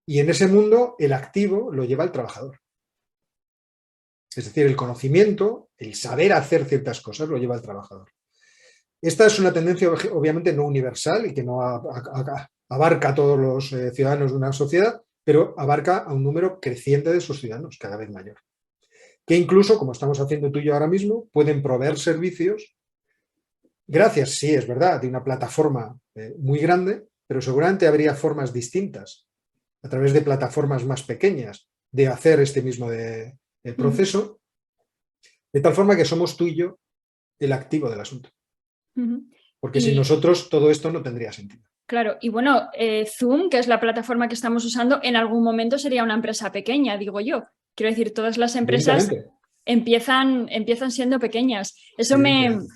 B: Y en ese mundo el activo lo lleva el trabajador. Es decir, el conocimiento, el saber hacer ciertas cosas lo lleva el trabajador. Esta es una tendencia obviamente no universal y que no abarca a todos los ciudadanos de una sociedad, pero abarca a un número creciente de sus ciudadanos, cada vez mayor. Que incluso, como estamos haciendo tú y yo ahora mismo, pueden proveer servicios, gracias, sí, es verdad, de una plataforma muy grande, pero seguramente habría formas distintas, a través de plataformas más pequeñas, de hacer este mismo proceso, de tal forma que somos tú y yo el activo del asunto.
A: Ujú.
B: Porque sin
A: Y
B: nosotros todo esto no tendría sentido.
A: claro, y bueno, Zoom, que es la plataforma que estamos usando, en algún momento sería una empresa pequeña, digo yo. Quiero decir, todas las empresas
B: Evidentemente,
A: empiezan siendo pequeñas. Eso
B: evidentemente.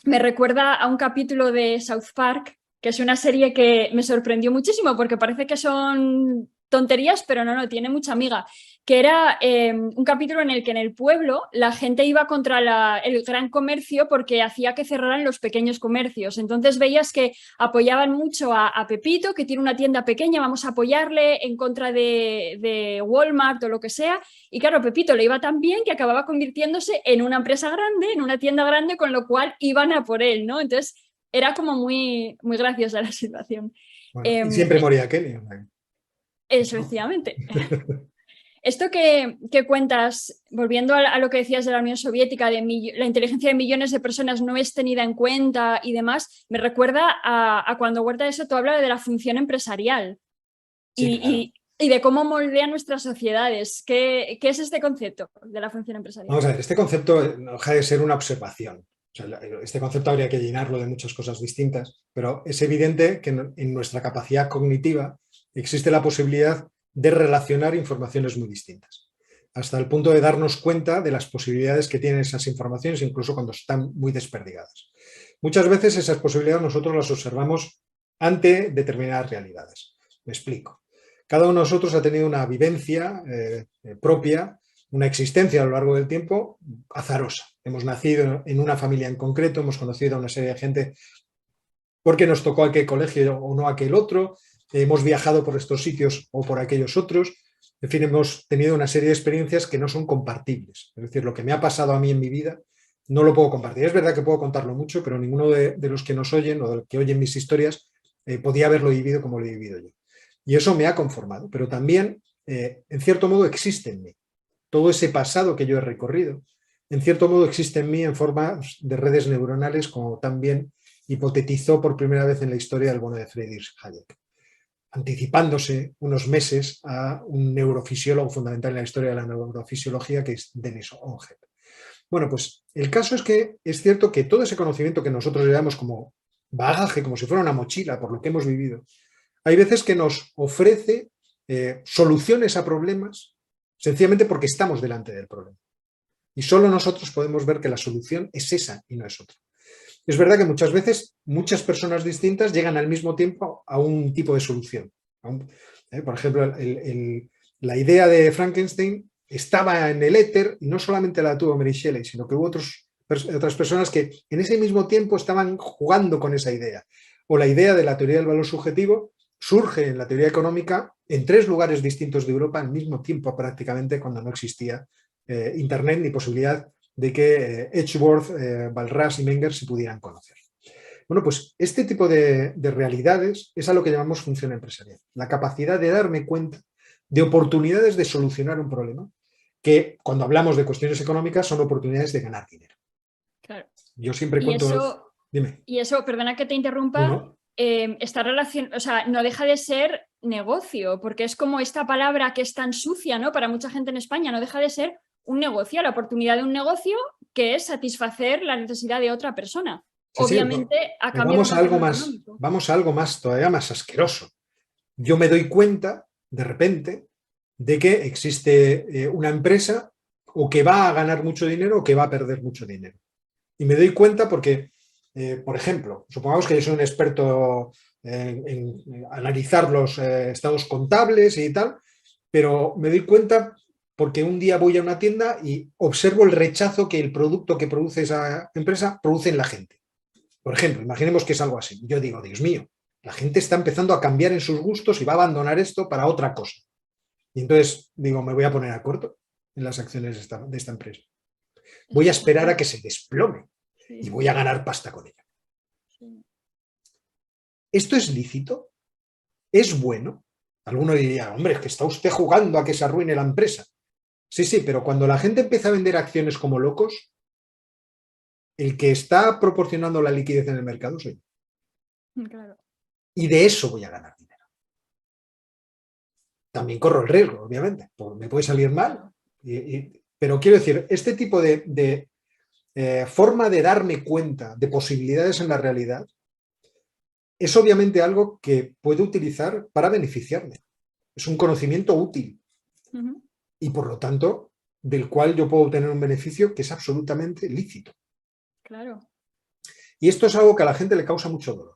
A: me recuerda a un capítulo de South Park, que es una serie que me sorprendió muchísimo porque parece que son tonterías, pero no, tiene mucha amiga, que era un capítulo en el que en el pueblo la gente iba contra el gran comercio porque hacía que cerraran los pequeños comercios. Entonces veías que apoyaban mucho a Pepito, que tiene una tienda pequeña, vamos a apoyarle en contra de Walmart o lo que sea. Y claro, Pepito le iba tan bien que acababa convirtiéndose en una empresa grande, en una tienda grande, con lo cual iban a por él, ¿no? Entonces era como muy, muy graciosa la situación.
B: Bueno,
A: Eh,
B: y siempre moría Kenny.
A: Eso, efectivamente. Esto que cuentas, volviendo a lo que decías de la Unión Soviética, de la inteligencia de millones de personas no es tenida en cuenta y demás, me recuerda a cuando Huerta de Soto habla de la función empresarial
B: Sí, claro.
A: y de cómo moldea nuestras sociedades. ¿Qué es este concepto de la función empresarial?
B: Vamos a ver, este concepto no deja de ser una observación. O sea, este concepto habría que llenarlo de muchas cosas distintas, pero es evidente que en nuestra capacidad cognitiva existe la posibilidad de relacionar informaciones muy distintas, hasta el punto de darnos cuenta de las posibilidades que tienen esas informaciones, incluso cuando están muy desperdigadas. Muchas veces esas posibilidades nosotros las observamos ante determinadas realidades. Me explico. Cada uno de nosotros ha tenido una vivencia propia, una existencia a lo largo del tiempo azarosa. Hemos nacido en una familia en concreto, hemos conocido a una serie de gente porque nos tocó aquel colegio o no aquel otro, hemos viajado por estos sitios o por aquellos otros, en fin, hemos tenido una serie de experiencias que no son compartibles. Es decir, lo que me ha pasado a mí en mi vida no lo puedo compartir. Es verdad que puedo contarlo mucho, pero ninguno de los que nos oyen o de los que oyen mis historias podía haberlo vivido como lo he vivido yo. Y eso me ha conformado, pero también, en cierto modo, existe en mí. Todo ese pasado que yo he recorrido, en cierto modo, existe en mí en forma de redes neuronales, como también hipotetizó por primera vez en la historia el bono de Friedrich Hayek, anticipándose unos meses a un neurofisiólogo fundamental en la historia de la neurofisiología, que es Dennis Onget. Bueno, pues el caso es que es cierto que todo ese conocimiento que nosotros le damos como bagaje, como si fuera una mochila por lo que hemos vivido, hay veces que nos ofrece soluciones a problemas sencillamente porque estamos delante del problema. Y solo nosotros podemos ver que la solución es esa y no es otra. Es verdad que muchas veces muchas personas distintas llegan al mismo tiempo a un tipo de solución. Por ejemplo, la idea de Frankenstein estaba en el éter y no solamente la tuvo Mary Shelley, sino que hubo otras personas que en ese mismo tiempo estaban jugando con esa idea. O la idea de la teoría del valor subjetivo surge en la teoría económica en 3 lugares distintos de Europa al mismo tiempo prácticamente, cuando no existía Internet ni posibilidad de que Edgeworth, Balras y Menger se pudieran conocer. Bueno, pues este tipo de realidades es a lo que llamamos función empresarial. La capacidad de darme cuenta de oportunidades de solucionar un problema que, cuando hablamos de cuestiones económicas, son oportunidades de ganar dinero.
A: Claro.
B: Yo siempre
A: Y
B: cuento...
A: eso,
B: Dime.
A: y eso, perdona que te
B: No,
A: interrumpa,
B: no.
A: está o sea, no deja de ser negocio, porque es como esta palabra que es tan sucia, ¿no? Para mucha gente en España, no deja de ser un negocio, la oportunidad de un negocio que es satisfacer la necesidad de otra persona.
B: Sí, sí,
A: Obviamente, a
B: pero
A: cambio de un retorno económico.
B: vamos a algo más, todavía más asqueroso. Yo me doy cuenta, de repente, de que existe una empresa o que va a ganar mucho dinero o que va a perder mucho dinero. Y me doy cuenta porque, por ejemplo, supongamos que yo soy un experto en analizar los estados contables y tal, pero me doy cuenta porque un día voy a una tienda y observo el rechazo que el producto que produce esa empresa produce en la gente. Por ejemplo, imaginemos que es algo así. Yo digo, Dios mío, la gente está empezando a cambiar en sus gustos y va a abandonar esto para otra cosa. Y entonces digo, me voy a poner a corto en las acciones de esta empresa. Voy a esperar a que se desplome y
A: Sí,
B: voy a ganar pasta con ella.
A: sí.
B: ¿Esto es lícito? ¿Es bueno? Alguno diría, hombre, es que está usted jugando a que se arruine la empresa. Sí, sí, pero cuando la gente empieza a vender acciones como locos, el que está proporcionando la liquidez en el mercado soy yo.
A: Claro.
B: Y de eso voy a ganar dinero. También corro el riesgo, obviamente, me puede salir mal. Pero quiero decir, este tipo de forma de darme cuenta de posibilidades en la realidad, es obviamente algo que puedo utilizar para beneficiarme. Es un conocimiento útil y, por lo tanto, del cual yo puedo obtener un beneficio que es absolutamente lícito.
A: Claro.
B: Y esto es algo que a la gente le causa mucho dolor.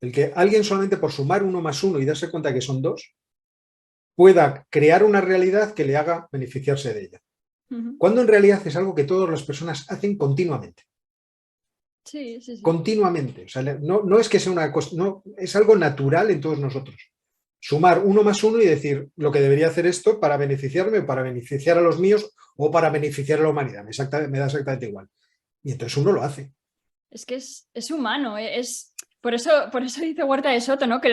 B: El que alguien solamente por sumar 1 más 1 y darse cuenta que son 2, pueda crear una realidad que le haga beneficiarse de ella. Cuando en realidad es algo que todas las personas hacen continuamente.
A: Sí, sí, sí.
B: Continuamente. O sea, no es que sea una cosa, no, es algo natural en todos nosotros. Sumar 1 más 1 y decir lo que debería hacer esto para beneficiarme, para beneficiar a los míos o para beneficiar a la humanidad. Me da exactamente igual. Y entonces uno lo hace.
A: Es que es humano, por eso dice Huerta de Soto, ¿no? Que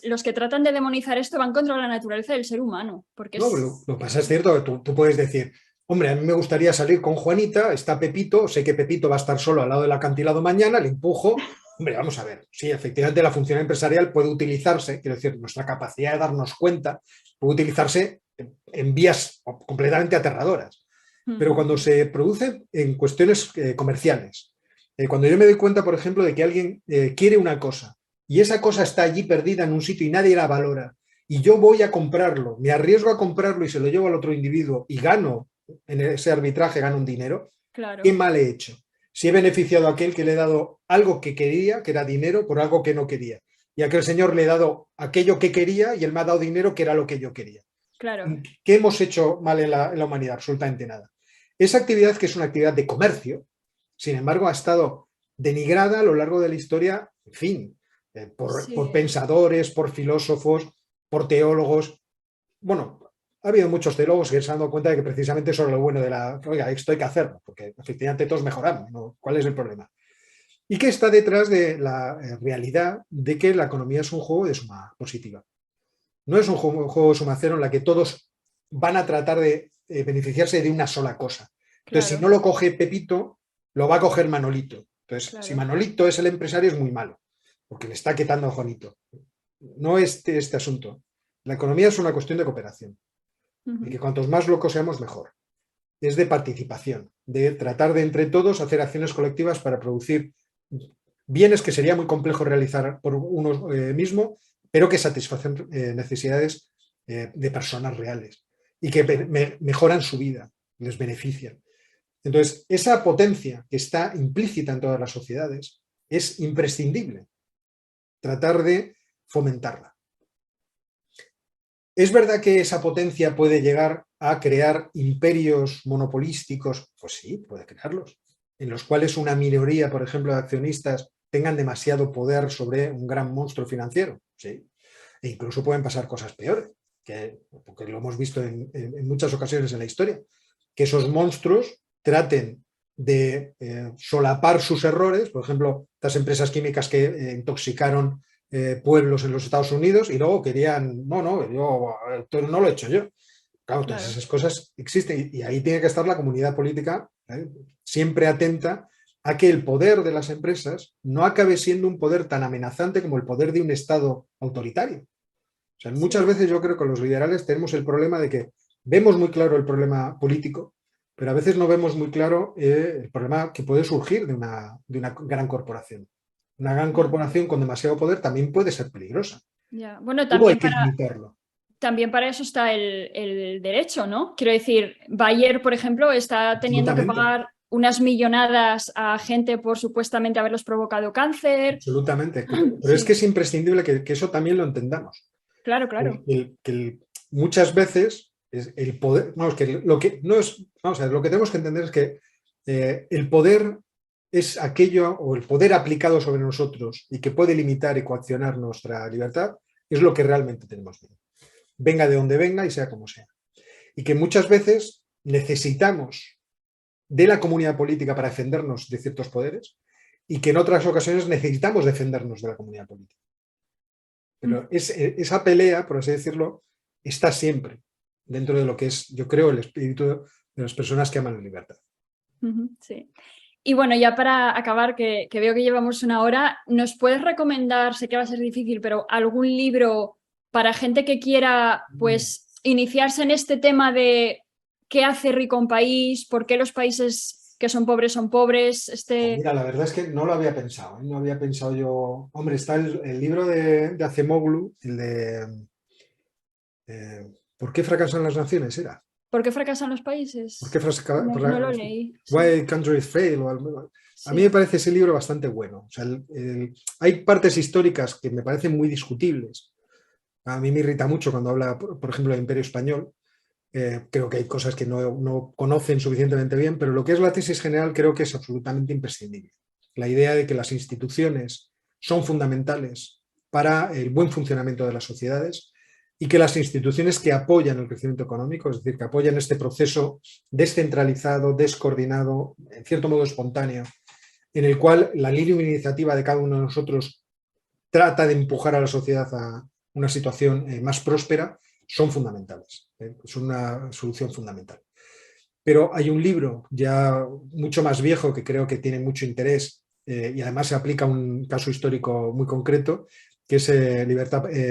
A: los que tratan de demonizar esto van contra la naturaleza del ser humano. Porque
B: No, pero lo que pasa es cierto que tú puedes decir, hombre, a mí me gustaría salir con Juanita, está Pepito, sé que Pepito va a estar solo al lado del acantilado mañana, le empujo. Hombre, vamos a ver, sí, efectivamente la función empresarial puede utilizarse, quiero decir, nuestra capacidad de darnos cuenta puede utilizarse en vías completamente aterradoras. Pero cuando se produce en cuestiones comerciales, cuando yo me doy cuenta, por ejemplo, de que alguien quiere una cosa y esa cosa está allí perdida en un sitio y nadie la valora, y yo voy a comprarlo, me arriesgo a comprarlo y se lo llevo al otro individuo y gano, en ese arbitraje gano un dinero,
A: claro.
B: ¿qué mal he hecho? Si he beneficiado a aquel que le he dado algo que quería, que era dinero, por algo que no quería. Y a aquel señor le he dado aquello que quería y él me ha dado dinero que era lo que yo quería.
A: Claro.
B: ¿Qué hemos hecho mal en la humanidad? Absolutamente nada. Esa actividad, que es una actividad de comercio, sin embargo, ha estado denigrada a lo largo de la historia, en fin, por pensadores, por filósofos, por teólogos. Bueno, ha habido muchos teólogos que se han dado cuenta de que precisamente eso es lo bueno de oiga, esto hay que hacerlo, porque efectivamente todos mejoramos, ¿no? ¿Cuál es el problema? Y que está detrás de la realidad de que la economía es un juego de suma positiva. No es un juego de suma cero en la que todos van a tratar de beneficiarse de una sola cosa. Entonces,
A: claro.
B: si no lo coge Pepito, lo va a coger Manolito. Entonces,
A: Claro.
B: si Manolito es el empresario, es muy malo, porque le está quitando a Juanito. No es este asunto. La economía es una cuestión de cooperación. Y que cuantos más locos seamos, mejor. Es de participación, de tratar de entre todos hacer acciones colectivas para producir bienes que sería muy complejo realizar por uno mismo, pero que satisfacen necesidades de personas reales y que mejoran su vida, les benefician. Entonces, esa potencia que está implícita en todas las sociedades es imprescindible tratar de fomentarla. ¿Es verdad que esa potencia puede llegar a crear imperios monopolísticos? Pues sí, puede crearlos, en los cuales una minoría, por ejemplo, de accionistas tengan demasiado poder sobre un gran monstruo financiero. Sí. E incluso pueden pasar cosas peores, porque lo hemos visto en muchas ocasiones en la historia, que esos monstruos traten de solapar sus errores, por ejemplo, estas empresas químicas que intoxicaron pueblos en los Estados Unidos y luego querían, yo no lo he hecho yo. Claro, todas esas cosas existen y ahí tiene que estar la comunidad política siempre atenta a que el poder de las empresas no acabe siendo un poder tan amenazante como el poder de un Estado autoritario. O sea, muchas veces yo creo que los liberales tenemos el problema de que vemos muy claro el problema político, pero a veces no vemos muy claro el problema que puede surgir de una gran corporación. Una gran corporación con demasiado poder también puede ser peligrosa.
A: Ya. Bueno,
B: Todo hay que limitarlo.
A: También para eso está el derecho, ¿no? Quiero decir, Bayer, por ejemplo, está teniendo que pagar unas millonadas a gente por supuestamente haberlos provocado cáncer.
B: Absolutamente. Pero es que es imprescindible que eso también lo entendamos.
A: Claro, claro.
B: Muchas veces el poder, vamos, que lo que no es, vamos a ver, lo que tenemos que entender es que el poder es aquello, o el poder aplicado sobre nosotros y que puede limitar y coaccionar nuestra libertad, es lo que realmente tenemos miedo. Venga de donde venga y sea como sea. Y que muchas veces necesitamos de la comunidad política para defendernos de ciertos poderes y que en otras ocasiones necesitamos defendernos de la comunidad política. Pero esa pelea, por así decirlo, está siempre dentro de lo que es, yo creo, el espíritu de las personas que aman la libertad.
A: Sí. Y bueno, ya para acabar, que veo que llevamos una hora, ¿nos puedes recomendar, sé que va a ser difícil, pero algún libro para gente que quiera, pues, iniciarse en este tema de qué hace rico un país, por qué los países que son pobres.
B: Pues mira, la verdad es que no lo había pensado, ¿eh? No había pensado yo... Hombre, está el libro de Acemoglu, el de ¿por qué fracasan las naciones? Era.
A: ¿Por qué fracasan los
B: ¿Por qué
A: países? No, lo leí. Sí.
B: Why countries fail? A mí
A: Sí.
B: me parece ese libro bastante bueno. O sea, hay partes históricas que me parecen muy discutibles. A mí me irrita mucho cuando habla, por ejemplo, del Imperio Español. Creo que hay cosas que no conocen suficientemente bien, pero lo que es la tesis general creo que es absolutamente imprescindible. La idea de que las instituciones son fundamentales para el buen funcionamiento de las sociedades y que las instituciones que apoyan el crecimiento económico, es decir, que apoyan este proceso descentralizado, descoordinado, en cierto modo espontáneo, en el cual la línea de iniciativa de cada uno de nosotros trata de empujar a la sociedad a una situación más próspera, son fundamentales. Es una solución fundamental. Pero hay un libro ya mucho más viejo que creo que tiene mucho interés y además se aplica a un caso histórico muy concreto, que es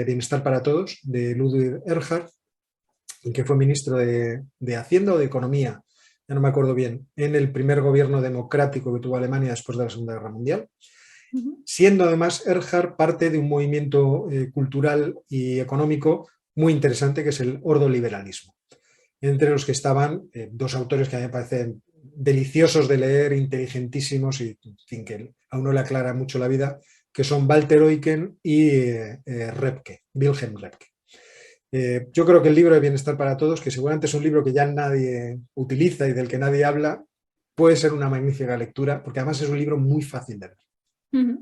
B: Bienestar para Todos, de Ludwig Erhard, que fue ministro de Hacienda o de Economía, ya no me acuerdo bien, en el primer gobierno democrático que tuvo Alemania después de la Segunda Guerra Mundial, siendo además Erhard parte de un movimiento cultural y económico muy interesante que es el ordoliberalismo, entre los que estaban dos autores que a mí me parecen deliciosos de leer, inteligentísimos y en fin, que a uno le aclara mucho la vida, que son Walter Eucken y Repke, Wilhelm Repke. Yo creo que el libro de Bienestar para Todos, que seguramente es un libro que ya nadie utiliza y del que nadie habla, puede ser una magnífica lectura, porque además es un libro muy fácil de leer.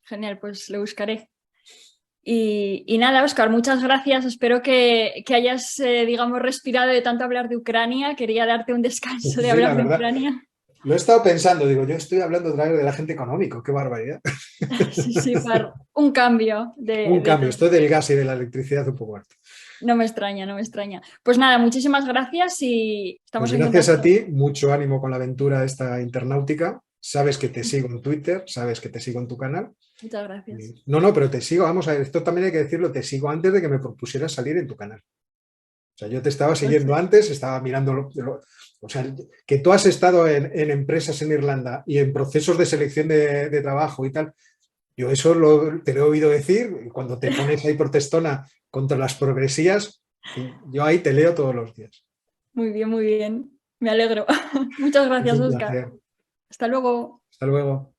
A: Genial, pues lo buscaré. Y nada, Óscar, muchas gracias. Espero que hayas, digamos, respirado de tanto hablar de Ucrania. Quería darte un descanso de hablar de Ucrania.
B: Lo he estado pensando, digo, yo estoy hablando otra vez del agente económico, qué barbaridad.
A: Sí, para un cambio.
B: Cambio, estoy del gas y de la electricidad un poco harto.
A: No me extraña, no me extraña. Pues nada, muchísimas gracias y estamos en
B: contacto. Gracias a ti, mucho ánimo con la aventura esta internautica. Sabes que te sigo en Twitter, sabes que te sigo en tu canal.
A: Muchas gracias.
B: No, pero te sigo, vamos a ver, esto también hay que decirlo, te sigo antes de que me propusieras salir en tu canal. O sea, yo te estaba siguiendo antes, estaba mirando, o sea, que tú has estado en empresas en Irlanda y en procesos de selección de trabajo y tal. Yo eso te lo he oído decir, cuando te pones ahí protestona contra las progresías, yo ahí te leo todos los días.
A: Muy bien, me alegro. Muchas gracias, Óscar. Hasta luego.
B: Hasta luego.